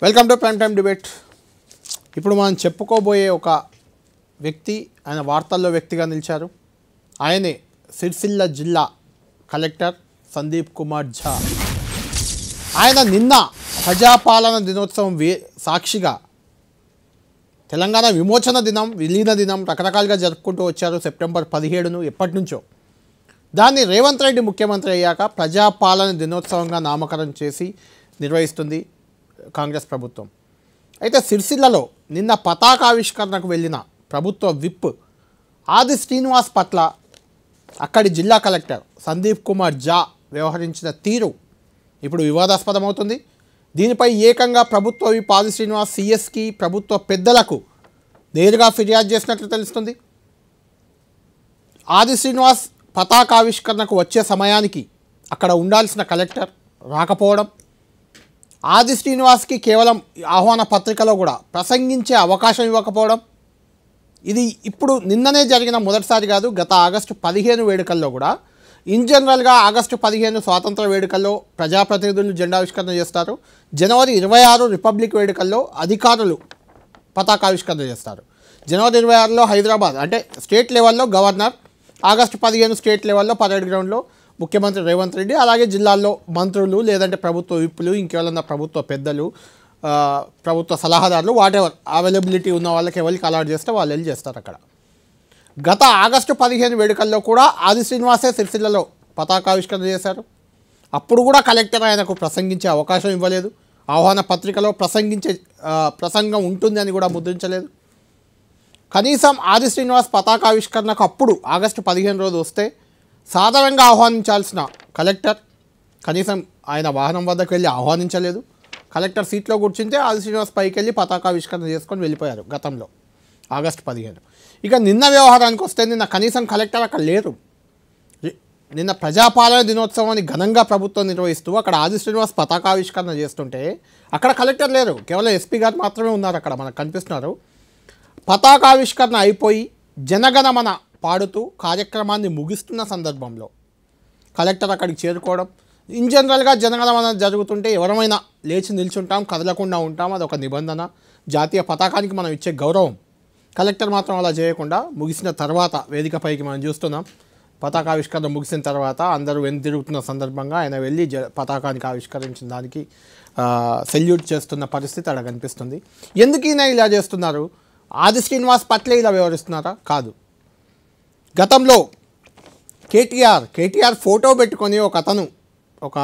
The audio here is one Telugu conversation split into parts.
Welcome to prime time debate. ఇప్పుడు మనం చెప్పుకోబోయే ఒక వ్యక్తి ఆయన వార్తల్లో వ్యక్తిగా నిలిచారు. ఆయనే సిరిసిల్ల జిల్లా కలెక్టర్ సందీప్ కుమార్ ఝా. ఆయన నిన్న ప్రజాపాలన దినోత్సవం సాక్షిగా తెలంగాణ విమోచన దినం, విలీన దినం రకరకాలుగా జరుపుకుంటూ వచ్చారు. సెప్టెంబర్ 17ను ఎప్పటి నుంచో దాన్ని రేవంత్ రెడ్డి ముఖ్యమంత్రి అయ్యాక ప్రజాపాలన దినోత్సవంగా నామకరణం చేసి నిర్వహిస్తుంది కాంగ్రెస్ ప్రభుత్వం. అయితే సిరిసిల్లలో నిన్న పతాకావిష్కరణకు వెళ్ళిన ప్రభుత్వ విప్ ఆది శ్రీనివాస్ పట్ల అక్కడి జిల్లా కలెక్టర్ సందీప్ కుమార్ ఝా వ్యవహరించిన తీరు ఇప్పుడు వివాదాస్పదమవుతుంది. దీనిపై ఏకంగా ప్రభుత్వ విప్ ఆది శ్రీనివాస్ సిఎస్కి ప్రభుత్వ పెద్దలకు నేరుగా ఫిర్యాదు చేసినట్లు తెలుస్తుంది. ఆది శ్రీనివాస్ పతాకావిష్కరణకు వచ్చే సమయానికి అక్కడ ఉండాల్సిన కలెక్టర్ రాకపోవడం, ఆది శ్రీనివాస్కి కేవలం ఆహ్వాన పత్రికలో కూడా ప్రసంగించే అవకాశం ఇవ్వకపోవడం, ఇది ఇప్పుడు నిన్ననే జరిగిన మొదటిసారి కాదు. గత ఆగస్టు 15 వేడుకల్లో కూడా ఇన్ జనరల్గా ఆగస్టు 15 స్వాతంత్ర వేడుకల్లో ప్రజాప్రతినిధులు జెండావిష్కరణ చేస్తారు. జనవరి 26 రిపబ్లిక్ వేడుకల్లో అధికారులు పతాకావిష్కరణ చేస్తారు. జనవరి 26లో హైదరాబాద్ అంటే స్టేట్ లెవెల్లో గవర్నర్, ఆగస్టు 15 స్టేట్ లెవెల్లో పరేడ్ గ్రౌండ్లో ముఖ్యమంత్రి రేవంత్ రెడ్డి, అలాగే జిల్లాల్లో మంత్రులు లేదంటే ప్రభుత్వ విప్పులు, ఇంకెవరన్నా ప్రభుత్వ పెద్దలు, ప్రభుత్వ సలహాదారులు, వాటెవర్ అవైలబిలిటీ ఉన్న వాళ్ళకి ఎవరికి అలాట్ చేస్తే వాళ్ళు వెళ్ళి చేస్తారు అక్కడ. గత ఆగస్టు 15 వేడుకల్లో కూడా ఆది శ్రీనివాసే సిరిసిల్లలో పతాకావిష్కరణ చేశారు. అప్పుడు కూడా కలెక్టర్ ఆయనకు ప్రసంగించే అవకాశం ఇవ్వలేదు. ఆహ్వాన పత్రికలో ప్రసంగం ఉంటుంది అని కూడా ముద్రించలేదు. కనీసం ఆది శ్రీనివాస్ పతాకావిష్కరణకు అప్పుడు ఆగస్టు 15 రోజు వస్తే సాధారణంగా ఆహ్వానించాల్సిన కలెక్టర్ కనీసం ఆయన వాహనం వద్దకు వెళ్ళి ఆహ్వానించలేదు. కలెక్టర్ సీట్లో కూర్చుంటే ఆది శ్రీనివాస్ పైకి వెళ్ళి పతాకావిష్కరణ చేసుకొని వెళ్ళిపోయారు గతంలో ఆగస్టు 15. ఇక నిన్న వ్యవహారానికి వస్తే నిన్న కనీసం కలెక్టర్ అక్కడ లేరు. నిన్న ప్రజాపాలన దినోత్సవాన్ని ఘనంగా ప్రభుత్వం నిర్వహిస్తూ అక్కడ ఆది శ్రీనివాస్ పతాకావిష్కరణ చేస్తుంటే అక్కడ కలెక్టర్ లేరు. కేవలం ఎస్పీ గారు మాత్రమే ఉన్నారు అక్కడ మనకు కనిపిస్తున్నారు. పతాకావిష్కరణ అయిపోయి జనగణమన పాడుతూ కార్యక్రమాన్ని ముగిస్తున్న సందర్భంలో కలెక్టర్ అక్కడికి చేరుకోవడం, ఇన్ జనరల్గా జనగణమన జరుగుతుంటే ఎవరమైనా లేచి నిల్చుంటాం, కదలకుండా ఉంటాం, అదొక నిబంధన, జాతీయ పతాకానికి మనం ఇచ్చే గౌరవం. కలెక్టర్ మాత్రం అలా చేయకుండా ముగిసిన తర్వాత వేదికపైకి మనం చూస్తున్నాం. పతాకావిష్కరణ ముగిసిన తర్వాత అందరూ వెనుతిరుగుతున్న సందర్భంగా ఆయన వెళ్ళి పతాకానికి ఆవిష్కరించిన దానికి సెల్యూట్ చేస్తున్న పరిస్థితి అక్కడ కనిపిస్తుంది. ఎందుకు ఈయన ఇలా చేస్తున్నారు? ఆది శ్రీనివాస్ పట్లే ఇలా వ్యవహరిస్తున్నారా? కాదు. గతంలో కేటీఆర్ ఫోటో పెట్టుకొని ఒక అతను ఒక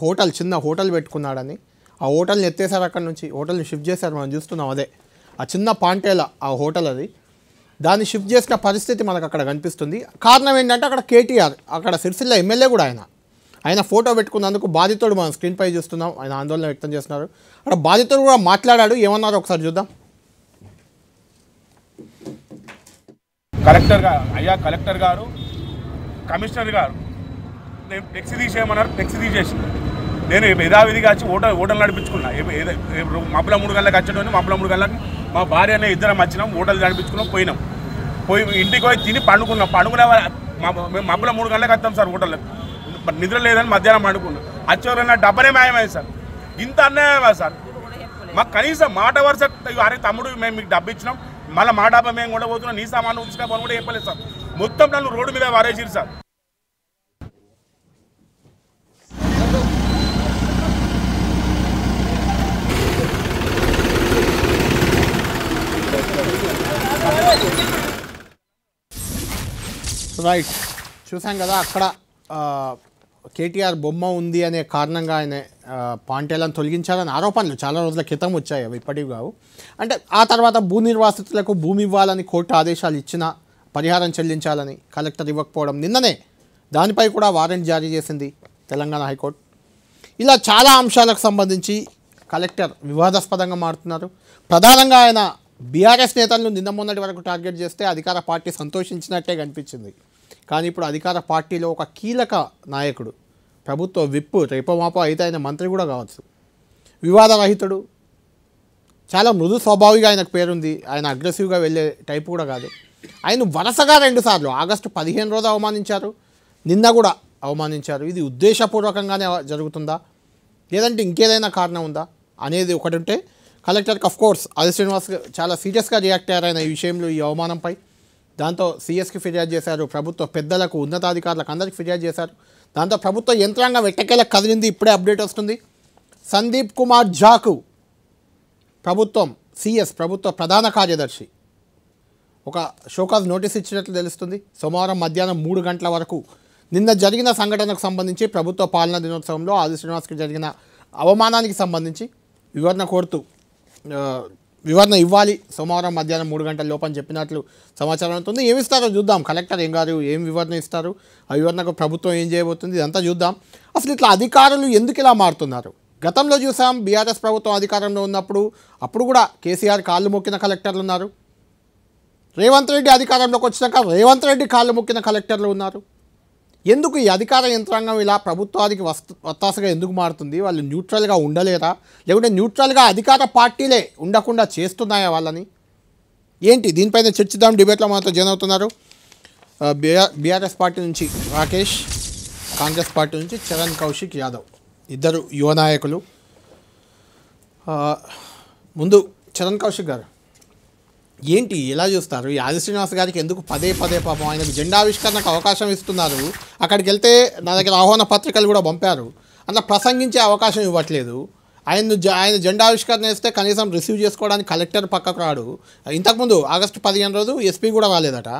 హోటల్, చిన్న హోటల్ పెట్టుకున్నాడని ఆ హోటల్ని ఎత్తేసారు. అక్కడి నుంచి హోటల్ని షిఫ్ట్ చేశారు. మనం చూస్తున్నాం. అదే ఆ చిన్న పాంటేల ఆ హోటల్ అది. దాన్ని షిఫ్ట్ చేసిన పరిస్థితి మనకు అక్కడ కనిపిస్తుంది. కారణం ఏంటంటే అక్కడ కేటీఆర్, అక్కడ సిరిసిల్ల ఎమ్మెల్యే కూడా ఆయన ఫోటో పెట్టుకున్నందుకు బాధితుడు మనం స్క్రీన్పై చూస్తున్నాం. ఆయన ఆందోళన వ్యక్తం చేస్తున్నారు. అక్కడ బాధితుడు కూడా మాట్లాడాడు. ఏమన్నారో ఒకసారి చూద్దాం. కలెక్టర్ గారు, కమిషనర్ గారు నేను ఫ్లెక్సీ తీసేయమన్నారు. ఫ్లెక్సీ తీసేసి నేను యథావిధిగా వచ్చి హోటల్ నడిపించుకున్నా. మబ్బుల 3 గంటలకు వచ్చేటోని మబ్బుల 3 గంటలకు మా భార్య అనే ఇద్దరం వచ్చినాం. హోటల్ నడిపించుకున్నాం. పోయి ఇంటికి పోయి తిని పండుకునే మేము మబ్బుల 3 గంటలకు వస్తాం సార్. హోటల్ నిద్ర లేదని మధ్యాహ్నం పండుకున్నాం. వచ్చేవారన్నా డబ్బనే మాయమైంది సార్. ఇంత అన్యాయమా సార్? మాకు కనీసం మాట వరుస అరే తమ్ముడు మేము మీకు డబ్బు ఇచ్చినాం, మళ్ళీ మా డబ్బా మేము కూడా పోతున్నాం, నీ సామాను ఉంచుకోమని కూడా చెప్పలేదు సార్. మొత్తం నన్ను రోడ్డు మీద వారేసిరు సార్. రైట్, చూసాం కదా. అక్కడ కేటీఆర్ బొమ్మ ఉంది అనే కారణంగా ఆయన పాంటేలను తొలగించాలని ఆరోపణలు చాలా రోజుల క్రితం వచ్చాయి. అవి ఇప్పటివి కావు. అంటే ఆ తర్వాత భూ నిర్వాసితులకు భూమి ఇవ్వాలని కోర్టు ఆదేశాలు ఇచ్చినా పరిహారం చెల్లించాలని కలెక్టర్ ఇవ్వకపోవడం, నిన్ననే దానిపై కూడా వారెంట్ జారీ చేసింది తెలంగాణ హైకోర్టు. ఇలా చాలా అంశాలకు సంబంధించి కలెక్టర్ వివాదాస్పదంగా మారుతున్నారు. ప్రధానంగా ఆయన బీఆర్ఎస్ నేతలను నిన్న మొన్నటి వరకు టార్గెట్ చేస్తే అధికార పార్టీ సంతోషించినట్టే కనిపించింది. కానీ ఇప్పుడు అధికార పార్టీలో ఒక కీలక నాయకుడు, ప్రభుత్వ విప్పు, రేపమాపో అయితే ఆయన మంత్రి కూడా కావచ్చు, వివాదరహితుడు, చాలా మృదు స్వభావిగా ఆయనకు పేరుంది. ఆయన అగ్రెసివ్గా వెళ్ళే టైపు కూడా కాదు. ఆయన వరుసగా 2 సార్లు ఆగస్టు 15 రోజు అవమానించారు, నిన్న కూడా అవమానించారు. ఇది ఉద్దేశపూర్వకంగానే జరుగుతుందా లేదంటే ఇంకేదైనా కారణం ఉందా? అనేది ఒకటి ఉంటే కలెక్టర్కి ఆఫ్ కోర్స్ ఆది శ్రీనివాస్ చాలా సీరియస్గా రియాక్ట్ అయ్యారు ఆయన ఈ విషయంలో, ఈ అవమానంపై. దాంతో సీఎస్కి ఫిర్యాదు చేశారు, ప్రభుత్వ పెద్దలకు ఉన్నతాధికారులకు అందరికీ ఫిర్యాదు చేశారు. దాంతో ప్రభుత్వ యంత్రాంగం ఎట్టకేలకు కదిలింది. ఇప్పుడే అప్డేట్ వస్తుంది. సందీప్ కుమార్ ఝాకు ప్రభుత్వం సిఎస్ ప్రభుత్వ ప్రధాన కార్యదర్శి ఒక షోకాజ్ నోటీస్ ఇచ్చినట్లు తెలుస్తుంది. సోమవారం మధ్యాహ్నం 3 గంటల వరకు నిన్న జరిగిన సంఘటనకు సంబంధించి ప్రభుత్వ పాలనా దినోత్సవంలో ఆది శ్రీనివాస్కి జరిగిన అవమానానికి సంబంధించి వివరణ ఇవ్వాలి సోమవారం మధ్యాహ్నం 3 గంటల లోపని చెప్పినట్లు సమాచారం ఉంటుంది. ఏమి ఇస్తారో చూద్దాం. కలెక్టర్ ఏం వివరణ ఇస్తారు, ఆ వివరణకు ప్రభుత్వం ఏం చేయబోతుంది, ఇదంతా చూద్దాం. అసలు ఇట్లా అధికారులు ఎందుకు ఇలా మారుతున్నారు? గతంలో చూసాం బీఆర్ఎస్ ప్రభుత్వం అధికారంలో ఉన్నప్పుడు, అప్పుడు కూడా కేసీఆర్ కాళ్ళు మొక్కిన కలెక్టర్లు ఉన్నారు. రేవంత్ రెడ్డి అధికారంలోకి వచ్చినాక రేవంత్ రెడ్డి కాళ్ళు మొక్కిన కలెక్టర్లు ఉన్నారు. ఎందుకు ఈ అధికార యంత్రాంగం ఇలా ప్రభుత్వానికి వత్తాసగా ఎందుకు మారుతుంది? వాళ్ళు న్యూట్రల్గా ఉండలేరా, లేకుంటే న్యూట్రల్గా అధికార పార్టీలే ఉండకుండా చేస్తున్నాయా వాళ్ళని? ఏంటి దీనిపైన చర్చిద్దాం. డిబేట్లో మనతో జాయిన్ అవుతున్నారు బీఆర్ఎస్ పార్టీ నుంచి రాకేష్, కాంగ్రెస్ పార్టీ నుంచి చరణ్ కౌశిక్ యాదవ్, ఇద్దరు యువ నాయకులు. ముందు చరణ్ కౌశిక్ గారు, ఏంటి ఎలా చూస్తారు? ఈ ఆది శ్రీనివాస్ గారికి ఎందుకు పదే పాపం ఆయనకు జెండావిష్కరణకు అవకాశం ఇస్తున్నారు, అక్కడికి వెళ్తే నా దగ్గర ఆహ్వాన పత్రికలు కూడా పంపారు, అట్లా ప్రసంగించే అవకాశం ఇవ్వట్లేదు. ఆయన జెండావిష్కరణ వేస్తే కనీసం రిసీవ్ చేసుకోవడానికి కలెక్టర్ పక్కకు రాడు. ఇంతకుముందు ఆగస్టు 15 రోజు ఎస్పీ కూడా రాలేదట.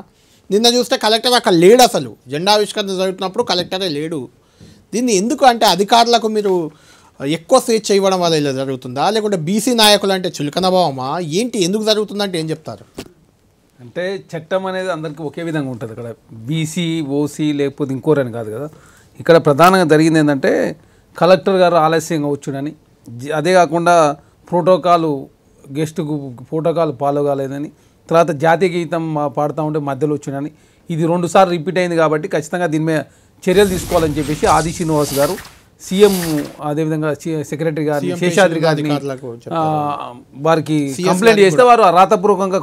నిన్న చూస్తే కలెక్టర్ అక్కడ లేడు, అసలు జెండావిష్కరణ జరుగుతున్నప్పుడు కలెక్టరే లేడు. దీన్ని ఎందుకు అంటే అధికారులకు మీరు ఎక్కువ స్వేచ్ఛ ఇవ్వడం వల్ల ఇలా జరుగుతుందా, లేకుంటే బీసీ నాయకులు అంటే చులకనభావమా, ఏంటి ఎందుకు జరుగుతుందంటే ఏం చెప్తారు? అంటే చట్టం అనేది అందరికీ ఒకే విధంగా ఉంటుంది. ఇక్కడ బీసీ ఓసీ లేకపోతే ఇంకోరని కాదు కదా. ఇక్కడ ప్రధానంగా జరిగింది ఏంటంటే కలెక్టర్ గారు ఆలస్యంగా వచ్చుడని, అదే కాకుండా గెస్ట్కు ప్రోటోకాల్ ఫాలో కాలేదని, తర్వాత జాతీయ గీతం పాడుతూ ఉంటే మధ్యలో వచ్చిందని, ఇది 2 సార్లు రిపీట్ అయింది. కాబట్టి ఖచ్చితంగా దీని మీద చర్యలు తీసుకోవాలని చెప్పేసి ఆది శ్రీనివాస్ గారు సీఎం, అదేవిధంగా సెక్రటరీ గారిని, శేషాద్రి గారిని వారికి కంప్లైంట్ చేస్తే వారు రాతపూర్వకంగా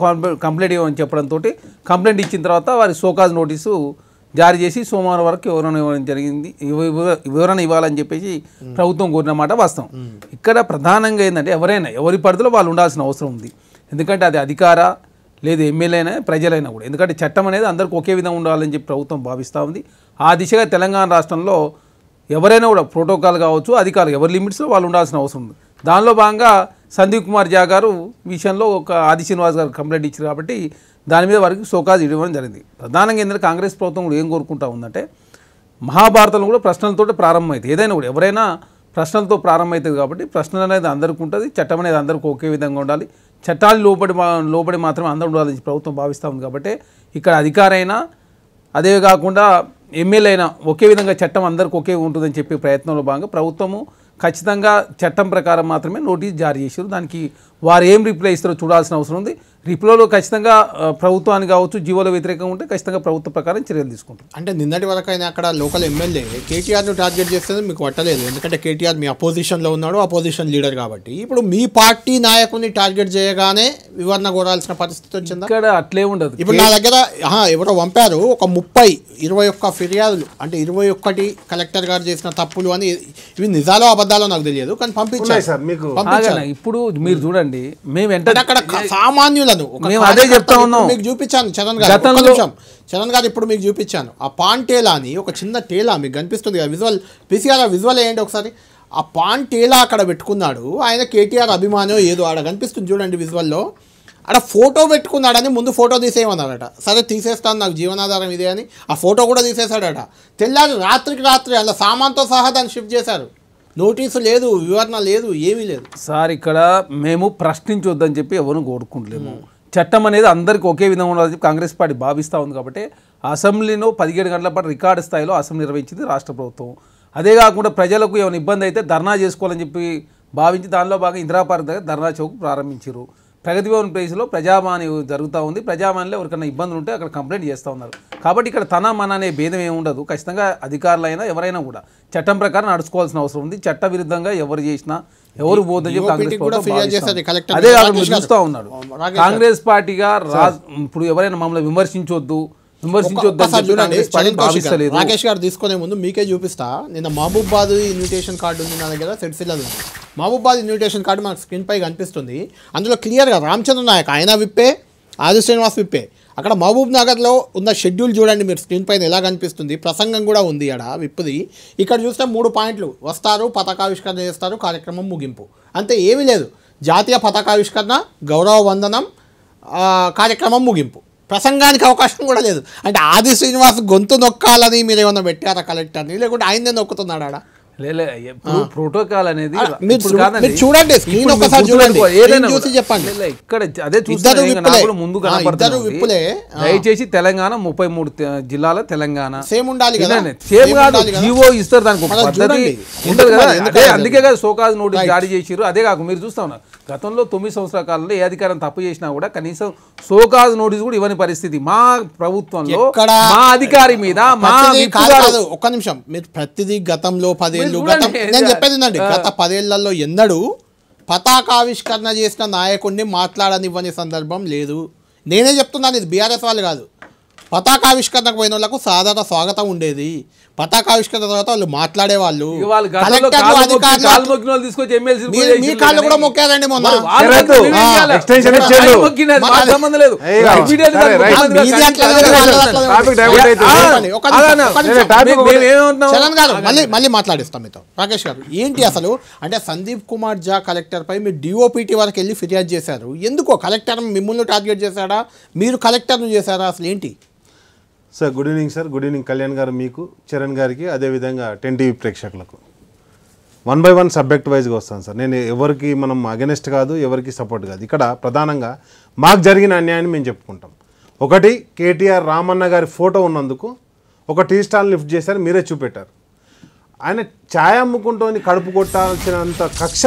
కంప్లైంట్ ఇవ్వమని చెప్పడంతో కంప్లైంట్ ఇచ్చిన తర్వాత వారి షోకాజ్ నోటీసు జారీ చేసి సోమవారం వరకు వివరణ ఇవ్వడం జరిగింది. వివరణ ఇవ్వాలని చెప్పేసి ప్రభుత్వం కోరినమాట వాస్తవం. ఇక్కడ ప్రధానంగా ఏంటంటే ఎవరి పరిధిలో వాళ్ళు ఉండాల్సిన అవసరం ఉంది. ఎందుకంటే అది అధికార లేదు ఎమ్మెల్యే అయినా ప్రజలైనా కూడా, ఎందుకంటే చట్టం అనేది అందరికీ ఒకే విధంగా ఉండాలని చెప్పి ప్రభుత్వం భావిస్తూ ఉంది. ఆ దిశగా తెలంగాణ రాష్ట్రంలో ఎవరైనా కూడా ప్రోటోకాల్ కావచ్చు, అధికారులు ఎవరి లిమిట్స్లో వాళ్ళు ఉండాల్సిన అవసరం ఉంది. దానిలో భాగంగా సందీప్ కుమార్ ఝా గారు విషయంలో ఒక ఆది శ్రీనివాస్ గారు కంప్లైంట్ ఇచ్చారు కాబట్టి దాని మీద వారికి షోకాజ్ ఇవ్వడం జరిగింది. ప్రధానంగా ఏంటంటే కాంగ్రెస్ ప్రభుత్వం కూడా ఏం కోరుకుంటా ఉందంటే మహాభారతంలో కూడా ప్రశ్నలతో ప్రారంభమవుతుంది. ఏదైనా కూడా ఎవరైనా ప్రశ్నలతో ప్రారంభమవుతుంది కాబట్టి ప్రశ్నలు అనేది అందరికీ ఉంటుంది, చట్టం అనేది అందరికీ ఒకే విధంగా ఉండాలి, చట్టాలు లోబడి మాత్రమే అందరూ ఉండాలని ప్రభుత్వం భావిస్తూ ఉంది. కాబట్టి ఇక్కడ అధికారైనా అదే కాకుండా ఎమ్మెల్యే అయినా ఒకే విధంగా చట్టం అందరికీ ఒకే ఉంటుందని చెప్పే ప్రయత్నంలో భాగంగా ప్రభుత్వము ఖచ్చితంగా చట్టం ప్రకారం మాత్రమే నోటీస్ జారీ చేశారు. దానికి వారు ఏం రిప్లై ఇస్తారో చూడాల్సిన అవసరం ఉంది. రిప్లైలో ఖచ్చితంగా ప్రభుత్వానికి కావచ్చు జీవోల వ్యతిరేకంగా ఉంటే ఖచ్చితంగా ప్రభుత్వ ప్రకారం చర్యలు తీసుకుంటారు. అంటే నిన్నటి వరకు అయినా అక్కడ లోకల్ ఎమ్మెల్యే కేటీఆర్ను టార్గెట్ చేస్తే మీకు పట్టలేదు, ఎందుకంటే కేటీఆర్ మీ అపోజిషన్లో ఉన్నాడు, అపోజిషన్ లీడర్ కాబట్టి. ఇప్పుడు మీ పార్టీ నాయకుడిని టార్గెట్ చేయగానే వివరణ కోరాల్సిన పరిస్థితి వచ్చిందా? ఇక్కడ అట్లే ఉండదు. ఇప్పుడు నా దగ్గర ఎవరో పంపారు ఒక 21 ఫిర్యాదులు, అంటే 21 కలెక్టర్ గారు చేసిన తప్పులు అని. ఇవి నిజాలో అబద్ధాలో నాకు తెలియదు, కానీ పంపించారు సార్ మీకు. ఇప్పుడు మీరు చూడండి, మేము అక్కడ సామాన్యులను అదే చెప్తా ఉన్నాం. మీకు చూపించాను చరణ్ గారు, ఇప్పుడు మీకు చూపించాను ఆ పాన్ టేలా అని ఒక చిన్న టేలా మీకు కనిపిస్తుంది కదా, విజువల్ పీసీఆర్ విజువల్ వేయండి ఒకసారి. ఆ పాన్ టేలా అక్కడ పెట్టుకున్నాడు ఆయన, కేటీఆర్ అభిమానం ఏదో ఆడ కనిపిస్తుంది చూడండి విజువల్లో. ఆడ ఫోటో పెట్టుకున్నాడని ముందు ఫోటో తీసేయమన్నాడట. సరే తీసేస్తాను, నాకు జీవనాధారం ఇదే అని ఆ ఫోటో కూడా తీసేశాడట. తెల్లారి రాత్రి అలా సామాన్తో సహా దాన్ని షిఫ్ట్ చేశారు. నోటీసు లేదు, వివరణ లేదు, ఏమీ లేదు సార్. ఇక్కడ మేము ప్రశ్నించొద్దని చెప్పి ఎవరు కోరుకుంటలేము. చట్టం అనేది అందరికీ ఒకే విధంగా ఉండాలని చెప్పి కాంగ్రెస్ పార్టీ భావిస్తూ ఉంది. కాబట్టి అసెంబ్లీలో 17 గంటల పాటు రికార్డు స్థాయిలో అసెంబ్లీ నిర్వహించింది రాష్ట్ర ప్రభుత్వం. అదే కాకుండా ప్రజలకు ఏమైనా ఇబ్బంది అయితే ధర్నా చేసుకోవాలని చెప్పి భావించి దానిలో భాగంగా ఇందిరా పార్క్ దగ్గర ధర్నా చౌక్ ప్రారంభించారు. ప్రగతి భవన్ ప్లేస్లో ప్రజావాణి జరుగుతూ ఉంది. ప్రజావాణిలో ఎవరికైనా ఇబ్బందులు ఉంటే అక్కడ కంప్లైంట్ చేస్తూ ఉన్నారు. కాబట్టి ఇక్కడ మన అనే భేదం ఏమి ఉండదు. ఖచ్చితంగా అధికారులైనా ఎవరైనా కూడా చట్టం ప్రకారం నడుచుకోవాల్సిన అవసరం ఉంది. చట్ట విరుద్ధంగా ఎవరు చేసినా ఎవరు పోదని చెప్పి కాంగ్రెస్ అదే కాకుండా చూస్తూ ఉన్నాడు. కాంగ్రెస్ పార్టీగా ఇప్పుడు ఎవరైనా మమ్మల్ని విమర్శించొద్దు, ఒకసారి చూడండి, రాకేష్ గారు తీసుకునే ముందు మీకే చూపిస్తా. నిన్న మహబూబాద్ ఇన్విటేషన్ కార్డు ఉంది నా దగ్గర, సెట్సిల్లది ఉంది. మహబూబాద్ ఇన్విటేషన్ కార్డు మనకు స్క్రీన్ పై కనిపిస్తుంది. అందులో క్లియర్గా రామచంద్ర నాయక్ ఆయన విప్పే, ఆది శ్రీనివాస్ విప్పే. అక్కడ మహబూబ్ నగర్లో ఉన్న షెడ్యూల్ చూడండి మీరు స్క్రీన్ పైన ఎలా కనిపిస్తుంది. ప్రసంగం కూడా ఉంది అక్కడ విప్పుది. ఇక్కడ చూస్తే 3 పాయింట్లు, వస్తారు, పతాకావిష్కరణ చేస్తారు, కార్యక్రమం ముగింపు, అంతే, ఏమీ లేదు. జాతీయ పతాకావిష్కరణ, గౌరవ వందనం, కార్యక్రమం ముగింపు. ప్రసంగానికి అవకాశం కూడా లేదు. అంటే ఆది శ్రీనివాస్ గొంతు నొక్కాలని మీరు ఏమన్నా పెట్టారా కలెక్టర్ని, లేకుంటే ఆయనే నొక్కుతున్నాడు ఆడ? ప్రోటోకాల్ అనేది చూడండి, స్క్రీన్ ఒకసారి చూడండి, చూసి చెప్పండి. ఇక్కడ అదే చూస్తారు ముందు కనపడుతుంది. దయచేసి తెలంగాణ 33 జిల్లాల తెలంగాణ సేమ్ ఉండాలి కదా, సేమ్ కాదు, జీవో ఇస్తారు, దానికి పద్ధతి ఉండదు కదా. అదే అందుకే కదా షోకాజ్ నోటీస్ జారీ చేసిర్రు. అదే కాక మీరు చూస్తా ఉన్నారు, గతంలో 9 సంవత్సరాల కాలంలో ఏ అధికారం తప్పు చేసినా కూడా కనీసం షోకాజ్ నోటీస్ కూడా ఇవ్వని పరిస్థితి మా ప్రభుత్వంలో. మా అధికారి మీద ఒక్క నిమిషం, మీరు ప్రతిదీ గతంలో 10 ఏళ్ళు, నేను చెప్పేది ఏంటండి, గత 10 ఏళ్లలో ఎన్నడూ పతాకావిష్కరణ చేసిన నాయకుడిని మాట్లాడనివ్వని సందర్భం లేదు. నేనే చెప్తున్నాను, ఇది బీఆర్ఎస్ వాళ్ళు కాదు. పతాకావిష్కరణకు పోయిన వాళ్ళకు సాధారణ స్వాగతం ఉండేది. పతాకావిష్కరణ తర్వాత వాళ్ళు మాట్లాడేవాళ్ళు. మీ కాళ్ళు కూడా మొక్కారండి మొన్న. చరణ్ గారు మళ్ళీ మాట్లాడిస్తాం మీతో. రాకేష్ గారు, ఏంటి అసలు అంటే సందీప్ కుమార్ ఝా కలెక్టర్ పై మీరు డిఓపిటి వరకు వెళ్ళి ఫిర్యాదు చేశారు. ఎందుకో కలెక్టర్ మిమ్మల్ని టార్గెట్ చేశాడా, మీరు కలెక్టర్ను చేశారా, అసలు ఏంటి? Sir good evening sir. Good evening Kalyan గారు, మీకు, చరణ్ గారికి, అదేవిధంగా 10 టీవీ ప్రేక్షకులకు. 1 by 1 సబ్జెక్ట్ వైజ్గా వస్తాను సార్. నేను ఎవరికి మనం అగెనెస్ట్ కాదు, ఎవరికి సపోర్ట్ కాదు. ఇక్కడ ప్రధానంగా మాకు జరిగిన అన్యాయాన్ని మేము చెప్పుకుంటాం. ఒకటి, కేటీఆర్ రామన్న గారి ఫోటో ఉన్నందుకు ఒక టీ స్టాల్ లిఫ్ట్ చేశారు, మీరే చూపెట్టారు. ఆయన ఛాయ్ అమ్ముకుంటూ కడుపు కొట్టాల్సినంత కక్ష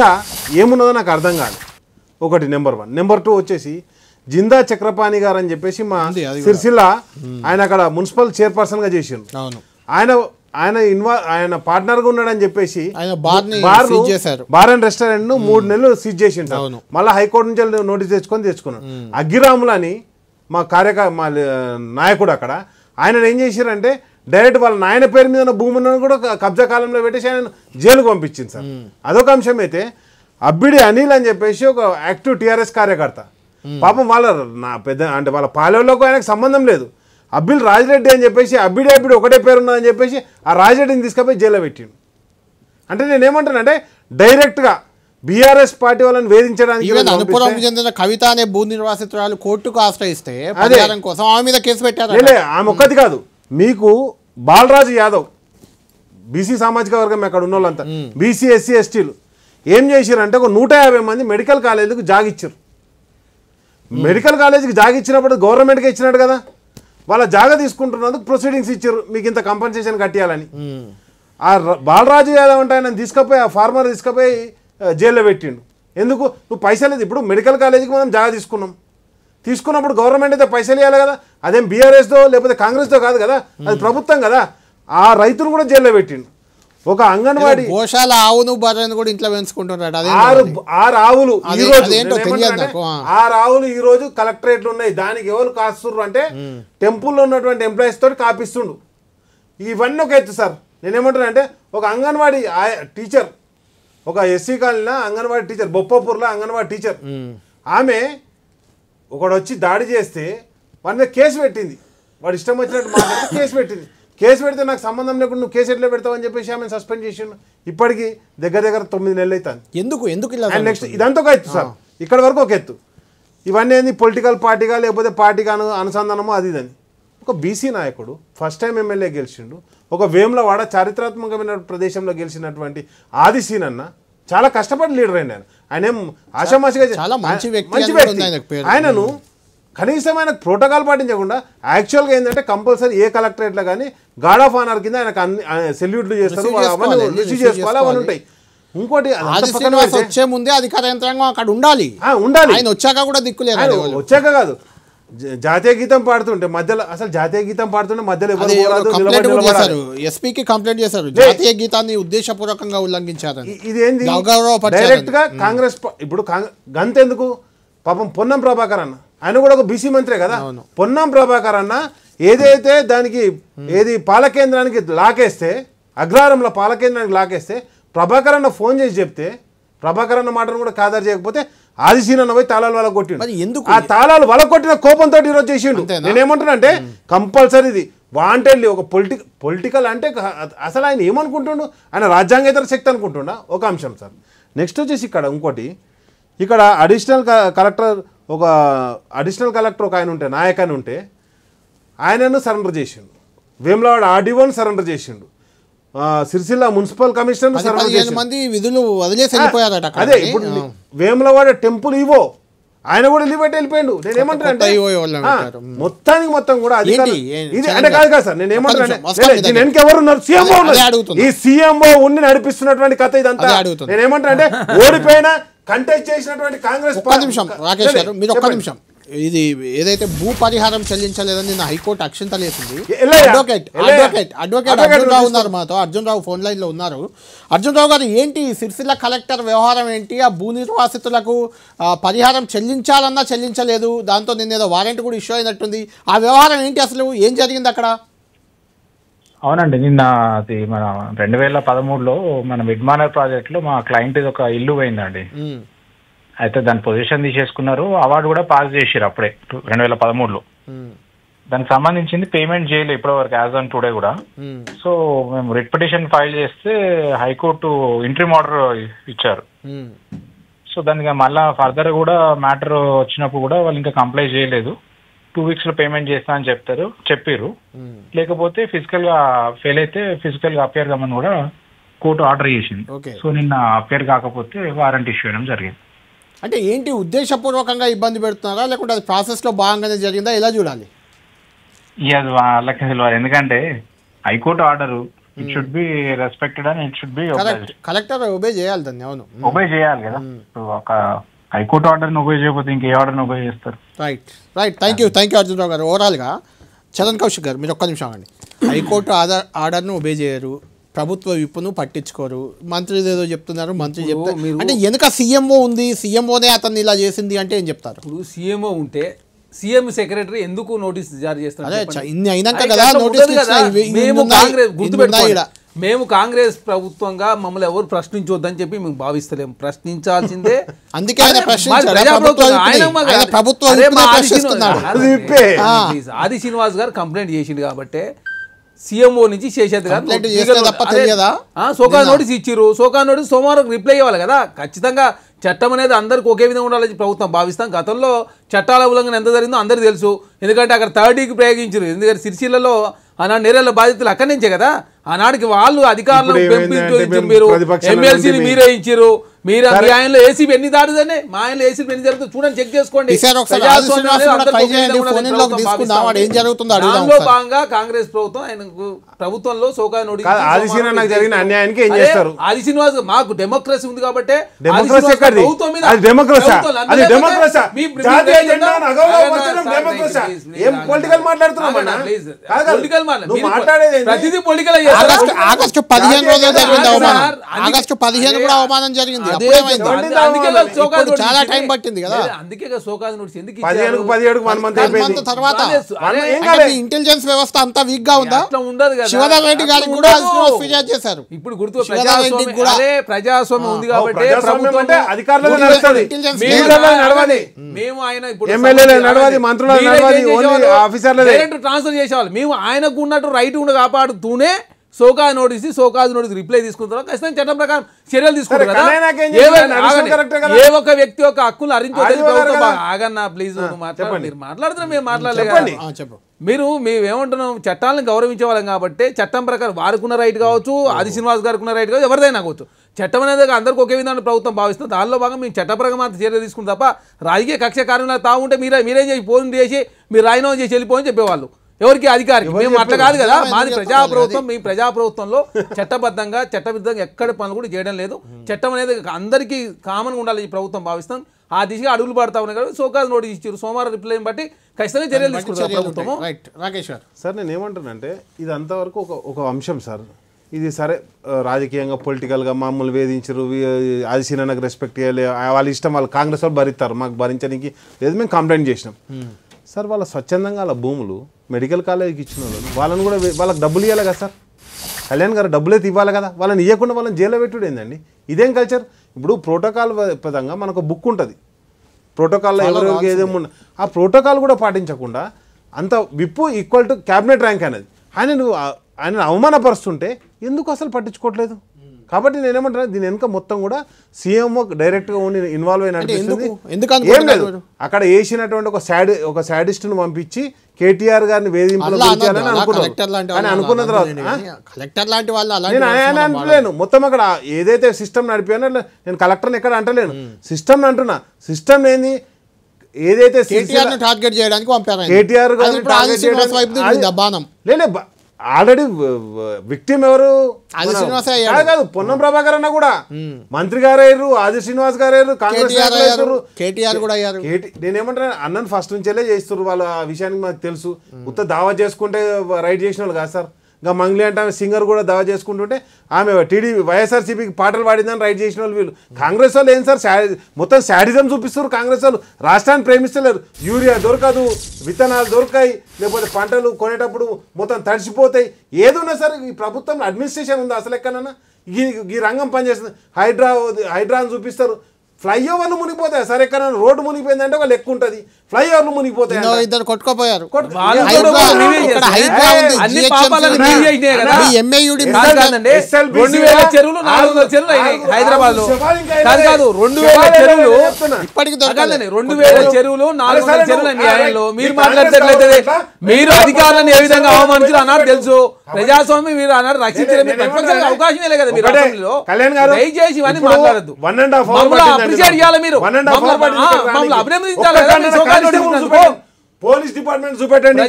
ఏమున్నదో నాకు అర్థం కాదు. ఒకటి నెంబర్ 1. నెంబర్ 2 వచ్చేసి జిందా చక్రపాణి గారు అని చెప్పేసి మా సిరిసిల్ల ఆయన అక్కడ మున్సిపల్ చైర్పర్సన్గా చేసిండు. ఆయన పార్ట్నర్గా ఉన్నాడని చెప్పేసి బార్ అండ్ రెస్టారెంట్ 3 నెలలు సీజ్ చేసిండు. మళ్ళీ హైకోర్టు నుంచి నోటీస్ తెచ్చుకున్నాడు. అగ్గిరాములు అని మా నాయకుడు అక్కడ, ఆయన ఏం చేశారంటే డైరెక్ట్ వాళ్ళ నాయన పేరు మీద ఉన్న భూమిని కూడా కబ్జా కాలంలో పెట్టేసి ఆయన జైలుకు పంపించింది సార్. అదొక అంశం అయితే, అబ్బిడి అనిల్ అని చెప్పేసి ఒక యాక్టివ్ టీఆర్ఎస్ కార్యకర్త, పాపం వాళ్ళ పెద్ద అంటే వాళ్ళ పాలెంలోకి ఆయనకు సంబంధం లేదు. అబ్బిల్ రాజిరెడ్డి అని చెప్పేసి అబ్బిడి ఒకటే పేరు ఉన్నదని చెప్పేసి ఆ రాజిరెడ్డిని తీసుకుపోయి జైల్లో పెట్టిండు. అంటే నేనేమంటానంటే డైరెక్ట్గా బీఆర్ఎస్ పార్టీ వాళ్ళని వేధించడానికి అనుపురం చెందిన కవిత అనే భూ నిర్వాసితురాలు కోర్టుకు ఆశ్రయిస్తే కోసం ఆమె మీద కేసు పెట్టారు. ఆమె ఒక్కది కాదు, మీకు బాలరాజు యాదవ్, బీసీ సామాజిక వర్గం అక్కడ ఉన్న వాళ్ళంతా బీసీ ఎస్సీ ఎస్టీలు ఏం చేశారంటే ఒక 150 మంది మెడికల్ కాలేజీకి జాగిచ్చారు. మెడికల్ కాలేజీకి జాగా ఇచ్చినప్పుడు గవర్నమెంట్గా ఇచ్చినట్టు కదా, వాళ్ళ జాగా తీసుకుంటున్నందుకు ప్రొసీడింగ్స్ ఇచ్చారు, మీకు ఇంత కంపెన్సేషన్ కట్టియాలని. ఆ బాలరాజు యాదవ్ అంటే ఆయన తీసుకుపోయి ఆ ఫార్మర్ తీసుకుపోయి జైల్లో పెట్టిండు. ఎందుకు? నువ్వు పైసలు, ఇప్పుడు మెడికల్ కాలేజీకి మనం జాగా తీసుకున్నప్పుడు గవర్నమెంట్ అయితే పైసలు ఇవ్వాలి కదా, అదేం బీఆర్ఎస్తో లేకపోతే కాంగ్రెస్తో కాదు కదా, అది ప్రభుత్వం కదా. ఆ రైతును కూడా జైల్లో పెట్టిండు. ఒక అంగన్వాడీ గోశాల ఆవును బర్రెను కూడా ఇంట్లో పెంచుకుంటున్నాడు. 6 ఆవులు ఈ రోజు కలెక్టరేట్లు ఉన్నాయి. దానికి ఎవరు కాస్తున్నారు అంటే టెంపుల్లో ఉన్నటువంటి ఎంప్లాయీస్ తోటి కాపిస్తుండు. ఇవన్నీ ఒక ఎత్తు సార్. నేనేమంటున్నా అంటే ఒక అంగన్వాడీ టీచర్, ఒక ఎస్సీ కాలనీలో అంగన్వాడీ టీచర్, బొప్పపూర్లో అంగన్వాడీ టీచర్, ఆమె ఒకడు వచ్చి దాడి చేస్తే వాడి మీద కేసు పెట్టింది. వాడు ఇష్టం వచ్చినట్టు మాట్లాడితే కేసు పెట్టింది. కేసు పెడితే నాకు సంబంధం లేకుండా నువ్వు కేసు ఎట్లా పెడతావు అని చెప్పేసి ఆమె సస్పెండ్ చేసిండు. ఇప్పటికీ దగ్గర 9 నెలలు అవుతాను. ఎందుకు నెక్స్ట్ ఇదంతా ఒక ఎత్తు సార్. ఇక్కడ వరకు ఒక ఎత్తు. ఇవన్నీ ఏంది పొలిటికల్ పార్టీగా లేకపోతే పార్టీగా అనుసంధానమో అది ఇదని. ఒక బీసీ నాయకుడు ఫస్ట్ టైం ఎమ్మెల్యే గెలిచిండు. ఒక వేములవాడ చారిత్రాత్మకమైన ప్రదేశంలో గెలిచినటువంటి ఆది సీనన్న చాలా కష్టపడి లీడర్ అయినారు. ఆయన ఏం ఆషామాషిగా మంచి వ్యక్తి. ఆయనను కనీసం ఆయనకు ప్రోటోకాల్ పాటించకుండా యాక్చువల్గా ఏంటంటే కంపల్సరీ ఏ కలెక్టరేట్లో కానీ గార్డ్ ఆఫ్ ఆనర్ కింద ఆయనకు సెల్యూట్లు చేస్తారు, అవన్నీ రిసీవ్ చేసుకోవాలి, అవన్నీ ఉంటాయి. ఇంకోటి వచ్చే ముందే అధికార యంత్రాంగం అక్కడ ఉండాలి. ఆయన వచ్చాక కూడా దిక్కులేదు. వచ్చాక కాదు, జాతీయ గీతం పాడుతుంటే మధ్యలో, అసలు జాతీయ గీతం పాడుతుంటే మధ్యలో ఎస్పీకి కంప్లైంట్ చేశారు, జాతీయ గీతాన్ని ఉద్దేశపూర్వకంగా ఉల్లంఘించారు. ఇదేంది డైరెక్ట్ గా కాంగ్రెస్. ఇప్పుడు గంతెందుకు, పాపం పొన్నం ప్రభాకర్ అన్న, ఆయన కూడా ఒక బీసీ మంత్రే కదా. పొన్నం ప్రభాకర్ అన్న ఏదైతే దానికి ఏది పాలకేంద్రానికి లాకేస్తే అగ్రహారంలో పాలకేంద్రానికి లాకేస్తే ప్రభాకర్ అన్న ఫోన్ చేసి చెప్తే ప్రభాకర్ అన్న మాటను కూడా ఖాదరు చేయకపోతే ఆదిశీనన్న పోయి తాళాలు వాళ్ళ కొట్టిండు. ఆ తాళాలు వాళ్ళ కొట్టిన కోపంతో ఈరోజు చేసిండు. నేనేమంటున్నానంటే కంపల్సరీ ఇది వాంటెడ్లీ ఒక పొలిటికల్ అంటే అసలు ఆయన ఏమనుకుంటుండు, ఆయన రాజ్యాంగేతర శక్తి అనుకుంటుండా ఒక అంశం సార్. నెక్స్ట్ వచ్చేసి ఇక్కడ ఇంకోటి, ఇక్కడ అడిషనల్ కలెక్టర్ ఒక ఆయన ఉంటే నాయక్ అని ఉంటే ఆయనను సరెండర్ చేసిండు, వేములవాడ ఆర్డీఓను సరెండర్ చేసిండు, సిరిసిల్ల మున్సిపల్ కమిషనర్ సరెండర్ చేసిండు. మంది విధులు వదిలేసి వెళ్ళిపోయారట. అదే ఇప్పుడు వేములవాడ టెంపుల్ ఈవో ఆయన కూడా వెళ్ళిపెట్టి వెళ్ళిపోయిండు. నేను ఏమంటానంటే మొత్తానికి మొత్తం కూడా అధికారులు ఇది అంటే కాదు సార్. నేను ఏమంటానంటే వెనక ఎవరు ఉన్నారు, సీఎంఓ ఉన్నారు. ఈ సీఎంఓ ఉండి నడిపిస్తున్నటువంటి కథ ఇదంతా. నేను ఏమంటానంటే ఓడిపోయిన కంటెస్ట్ చేసినటువంటి కాంగ్రెస్. ఒక్క నిమిషం రాకేష్ గారు, మీరు ఒక్క నిమిషం. ఇది ఏదైతే భూ పరిహారం చెల్లించలేదని నిన్న హైకోర్టు అక్షంతలు వేసింది. అడ్వకేట్ అర్జున్ రావు ఉన్నారు మాతో. అర్జున్ రావు ఫోన్ లైన్లో ఉన్నారు. అర్జున్ రావు గారు, ఏంటి సిరిసిల్ల కలెక్టర్ వ్యవహారం ఏంటి? ఆ భూ నిర్వాసితులకు పరిహారం చెల్లించాలన్నా చెల్లించలేదు, దాంతో నిన్న ఏదో వారెంట్ కూడా ఇష్యూ అయినట్టుంది. ఆ వ్యవహారం ఏంటి, అసలు ఏం జరిగింది అక్కడ? అవునండి, నిన్న అది మన 2013లో మన మిడ్మానర్ ప్రాజెక్ట్లో మా క్లయింట్ ఒక ఇల్లు పోయిందండి. అయితే దాని పొజిషన్ తీసేసుకున్నారు, అవార్డు కూడా పాస్ చేసారు అప్పుడే 2013లో. దానికి సంబంధించింది పేమెంట్ చేయలేదు ఇప్పటివరకు యాజ్ ఆన్ టుడే కూడా. సో మేము రిట్ పిటిషన్ ఫైల్ చేస్తే హైకోర్టు ఇంట్రీమ్ ఆర్డర్ ఇచ్చారు. సో దానికి మళ్ళీ ఫర్దర్ కూడా మ్యాటర్ వచ్చినప్పుడు కూడా వాళ్ళు ఇంకా కంప్లై చేయలేదు. 2 weeks లో పేమెంట్ చేస్తా అని చెప్పారు. లేకపోతే ఫిజికల్ గా ఫెయిల్ అయితే ఫిజికల్ గా అపేర్ కమ్మని కూడా కోర్టు ఆర్డర్ చేసింది. సో నిన్న అపేర్ కాకపోతే వారెంట్ ఇష్యూ చేయడం జరిగింది. అంటే ఏంటి, ఉద్దేశపూర్వకంగా ఇబ్బంది పెడుతున్నారా లేకుంటే అది ప్రాసెస్లో భాగంగానే జరిగిందా, ఎలా చూడాలి? అది వాళ్ళకి తెలియదు, ఎందుకంటే high court order it should be respected and it should be collector obey చేయాలి దాన్ని. అవును, ఒబే చేయాలి కదా. ఒక హైకోర్టు ఆర్డర్ని ఒబే చేయకపోతే ఇంకే ఆర్డర్ని ఒబే చేస్తారు. రైట్ థ్యాంక్ యూ అర్జున్ రావు గారు. ఓవరాల్గా చరణ్ కౌశిక్ గారు, మీరు ఒక్క నిమిషం అండి. హైకోర్టు ఆర్డర్ను ఒబే చేయరు, ప్రభుత్వ విప్పును పట్టించుకోరు, మంత్రి ఏదో చెప్తున్నారు, మంత్రి చెప్తారు. అంటే వెనుక సీఎంఓ ఉంది, సీఎంఓనే అతన్ని ఇలా చేసింది అంటే ఏం చెప్తారు? ఇప్పుడు సీఎంఓ ఉంటే సీఎం సెక్రటరీ ఎందుకు నోటీస్ జారీ చేస్తారు? ఇన్ని అయినాక కదా నోటీస్. మేము కాంగ్రెస్ ప్రభుత్వంగా మమ్మల్ని ఎవరు ప్రశ్నించొద్దని చెప్పి మేము భావిస్తలేము, ప్రశ్నించాల్సిందే. అందుకే ఆది శ్రీనివాస్ గారు కంప్లైంట్ చేసిండు కాబట్టి సీఎంఓ నుంచి శేషాద్రి గారు సోకా నోటీస్ ఇచ్చిర్రు. సోకా నోటీస్ సోమవారం రిప్లై ఇవ్వాలి కదా. ఖచ్చితంగా చట్టం అనేది అందరికి ఒకే విధంగా ఉండాలని ప్రభుత్వం భావిస్తాం. గతంలో చట్టాల ఉల్లంఘన ఎంత జరిగిందో అందరికీ తెలుసు, ఎందుకంటే అక్కడ 3Dకి ప్రయోగించారు. ఎందుకంటే సిరిసిల్లలో ఆనాడు నేరాల బాధితులు అక్కడి నుంచే కదా. ఆనాడికి వాళ్ళు అధికారులు మీరు ఎమ్మెల్సీని మీరే ఇచ్చారు. మీరు మీ ఆయనలో ఏసీబీ ఎన్ని దాడుదనే, మా ఆయనలో ఏసీబీ ఎన్ని జరుగుతుంది చూడండి, చెక్ చేసుకోండి. దానిలో భాగంగా కాంగ్రెస్ ప్రభుత్వం ఆయనకు ప్రభుత్వంలో సోకా నోటీస్ ఆది శ్రీనివాస్ మాకు డెమోక్రసీ ఉంది కాబట్టి ప్రతిదీ పొలిటికల్. ఆగస్టు 15 రోజులు జరిగింది అవమానం. ఆగస్టు 15 కూడా అవమానం జరిగింది. చాలా టైం పట్టింది కదా. అందుకే సోకాజ్ నోటీస్ ఎందుకు తర్వాత ఇంటెలిజెన్స్ వ్యవస్థ అంతా వీక్ గా ఉందా? ఉండదు కదా. శివధర్ రెడ్డి గారికి కూడా ఫిర్యాదు చేశారు. ఇప్పుడు గుర్తు ప్రజాస్వామ్యం ఉంది కాబట్టి మేము ఆయన ట్రాన్స్ఫర్ చేసేవాళ్ళు. మేము ఆయనకు ఉన్నట్టు రైట్ ఉండి కాపాడుతూనే సోకాజ్ నోటీస్ రిప్లై తీసుకుంటారు. ఖచ్చితంగా చట్టం ప్రకారం చర్యలు తీసుకుంటారు కదా. ఏ ఒక్క వ్యక్తి యొక్క హక్కులు హరించొద్దని ఆగన్నా ప్లీజ్ మీరు మాట్లాడుతున్నా, మేము మాట్లాడలేదు. మేమేమంటున్నాం, చట్టాలను గౌరవించే వాళ్ళం కాబట్టి చట్టం ప్రకారం వారుకున్న రైట్ కావచ్చు, ఆది శ్రీనివాస్ గారికి ఉన్న రైట్ కావచ్చు, ఎవరిదైనా కావచ్చు. చట్టం అనేది అందరికీ ఒకే విధంగా ప్రభుత్వం భావిస్తుంది. దానిలో భాగంగా మేము చట్టపరంగా మాత్రం చర్యలు తీసుకుంటాం తప్ప రాజకీయ కక్ష కార్యంలో తాగుంటే మీరేం చేసి ఫోన్ చేసి మీరు రాజీనామా చేసి వెళ్ళిపోని చెప్పేవాళ్ళు. ఎవరికి అధికారికి మేము అట్లా కాదు కదా. మాది ప్రజాప్రభుత్వం. మీ ప్రజాప్రభుత్వంలో చట్టబద్ధంగా చట్టబద్ధంగా ఎక్కడ పనులు కూడా చేయడం లేదు. చట్టం అనేది అందరికీ కామన్గా ఉండాలి ఈ ప్రభుత్వం భావిస్తాం. ఆ దిశగా అడుగులు పడతా ఉన్నాయి కాబట్టి సోకాజ్ నోటీస్ ఇచ్చారు. సోమవారం రిప్లై బట్టి ఖచ్చితంగా చర్యలు తీసుకుంటారు ప్రభుత్వం. రాకేష్ సార్, నేను ఏమంటానంటే ఇది అంతవరకు ఒక అంశం సార్. ఇది సరే రాజకీయంగా పొలిటికల్గా మమ్మల్ని వేధించరు, ఆదిశీనకు రెస్పెక్ట్ చేయాలి, వాళ్ళ ఇష్టం, వాళ్ళు కాంగ్రెస్ వాళ్ళు భరిస్తారు, మాకు భరించడానికి లేదు, మేము కంప్లైంట్ చేసినాం. సార్ వాళ్ళ స్వచ్ఛందంగా వాళ్ళ భూములు మెడికల్ కాలేజీకి ఇచ్చిన వాళ్ళని కూడా వాళ్ళకి డబ్బులు ఇవ్వాలి కదా సార్. కళ్యాణ్ గారు డబ్బులు అయితే ఇవ్వాలి కదా, వాళ్ళని ఇవ్వకుండా వాళ్ళని జైల్లో పెట్టుడు ఏందండి? ఇదేం కల్చర్? ఇప్పుడు ప్రోటోకాల్ పదంగా మనకు బుక్ ఉంటుంది, ప్రోటోకాల్లో ఎవరెవరికి ఏదేమో ఆ ప్రోటోకాల్ కూడా పాటించకుండా అంత విప్పు ఈక్వల్ టు క్యాబినెట్ ర్యాంక్ అనేది ఆయన అవమానపరుస్తుంటే ఎందుకు అసలు పట్టించుకోవట్లేదు? కాబట్టి నేనేమంటున్నా, దీని వెనుక మొత్తం కూడా సీఎం డైరెక్ట్గా ఉండి ఇన్వాల్వ్ అయిన ఏం లేదు. అక్కడ వేసినటువంటి ఒక శాడిస్ట్ను పంపించి కేటీఆర్ గారిని వేధింపులు గురించాలని అనుకున్న తర్వాత నేను ఆయన అంటలేను. మొత్తం అక్కడ ఏదైతే సిస్టమ్ నడిపానో నేను కలెక్టర్ని ఎక్కడ అంటలేను, సిస్టమ్ అంటున్నా. సిస్టమ్ ఏంది? ఏదైతే టార్గెట్ చేయడానికి కేటీఆర్ లేలే ఆల్రెడీ విక్టిమ్ ఎవరు కాదు, పొన్నం ప్రభాకర్ అన్న కూడా మంత్రి గారు అయ్యారు, ఆది శ్రీనివాస్ గారు అయ్యారు, కాంగ్రెస్ కేటీఆర్ కూడా అయ్యారు. నేనేమంటాను, అన్నను ఫస్ట్ నుంచేలే చేస్తారు వాళ్ళు. ఆ విషయానికి మాకు తెలుసు. ఉత్త దావా చేసుకుంటే రైట్ చేసిన వాళ్ళు కాదు సార్. ఇంకా మంగ్లీ అంటే ఆమె సింగర్ కూడా దావా చేసుకుంటుంటే ఆమె వైఎస్ఆర్సీపీకి పాటలు పాడిందని రైట్ చేసిన వాళ్ళు వీళ్ళు. కాంగ్రెస్ వాళ్ళు ఏం సార్ మొత్తం శాడిజం చూపిస్తారు. కాంగ్రెస్ వాళ్ళు రాష్ట్రాన్ని ప్రేమిస్తలేరు. యూరియా దొరకదు, విత్తనాలు దొరకాయి, లేకపోతే పంటలు కొనేటప్పుడు మొత్తం తడిసిపోతాయి. ఏదున్నా సార్ ఈ ప్రభుత్వం అడ్మినిస్ట్రేషన్ ఉందా అసలు ఎక్కడన్నా? ఈ రంగం పనిచేస్తుంది. హైడ్రాని చూపిస్తారు. ఫ్లైఓవర్లు మునిగిపోతాయి సార్. ఎక్కడైనా రోడ్డు మునిగిపోయిందంటే ఒక లెక్క ఉంటుంది, ఫ్లైఓవర్లు మునిగిపోతాయి. ఇద్దరు కొట్టుకోపోయారు. హైదరాబాద్ లో కాదు 2000 చెరువులు ఇప్పటికి 2000 చెరువులు 400 చెరువులు. మీరు మాట్లాడేట్లయితే మీరు అధికారులను ఏ విధంగా అవమానించారు అన్నారు తెలుసు. ప్రజాస్వామ్యం మీరు అన్నారు రక్షించడం అవకాశమే లేదు కదా. మీరు అసెంబ్లీలో దయచేసి ఇవన్నీ మాట్లాడద్దు. అప్రిషియేట్ చేయాలి, మీరు మమ్మల్ని అభినందించాలి. పోలీస్ డిపార్ట్మెంట్ చూపెట్టండి.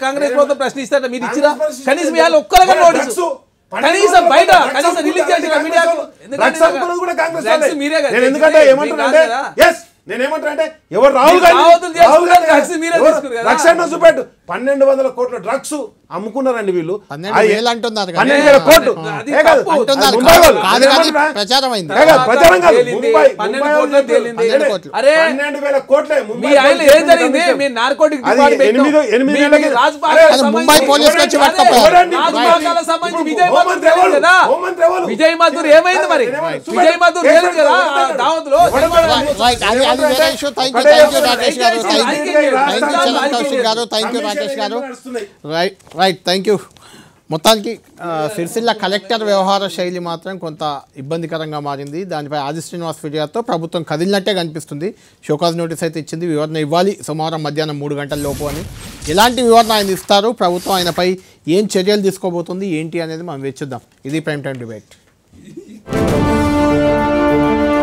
కాంగ్రెస్ ప్రభుత్వం ప్రశ్నిస్తారా? మీరు ఇచ్చిరా? కనీసం ఇవాళ ఒక్కరిగా నోటీస్ కనీసం బయట కనీసం రిలీజ్ చేసిన మీడియాకు మీరే నేనేమంటారంటే ఎవరు రాహుల్ రక్షణ చూపెట్టు 1200 కోట్ల డ్రగ్స్ అమ్ముకున్నారండి వీళ్ళు. 12,000 కోట్లు విజయ్ మధుర్ ఏమైంది మరి? విజయ్ మధుర్ కదా దావత్లో. Right, thank you. మొత్తానికి సిరిసిల్ల కలెక్టర్ వ్యవహార శైలి మాత్రం కొంత ఇబ్బందికరంగా మారింది. దానిపై ఆది శ్రీనివాస్ ఫిర్యాదుతో ప్రభుత్వం కదిలినట్టే కనిపిస్తుంది. షోకాజ్ నోటీస్ అయితే ఇచ్చింది, వివరణ ఇవ్వాలి సోమవారం మధ్యాహ్నం 3 గంటల లోపు అని. ఎలాంటి వివరణ ఆయన ఇస్తారు, ప్రభుత్వం ఆయనపై ఏం చర్యలు తీసుకోబోతుంది ఏంటి అనేది మనం వేచిద్దాం. ఇది ప్రైమ్ టైం డిబేట్.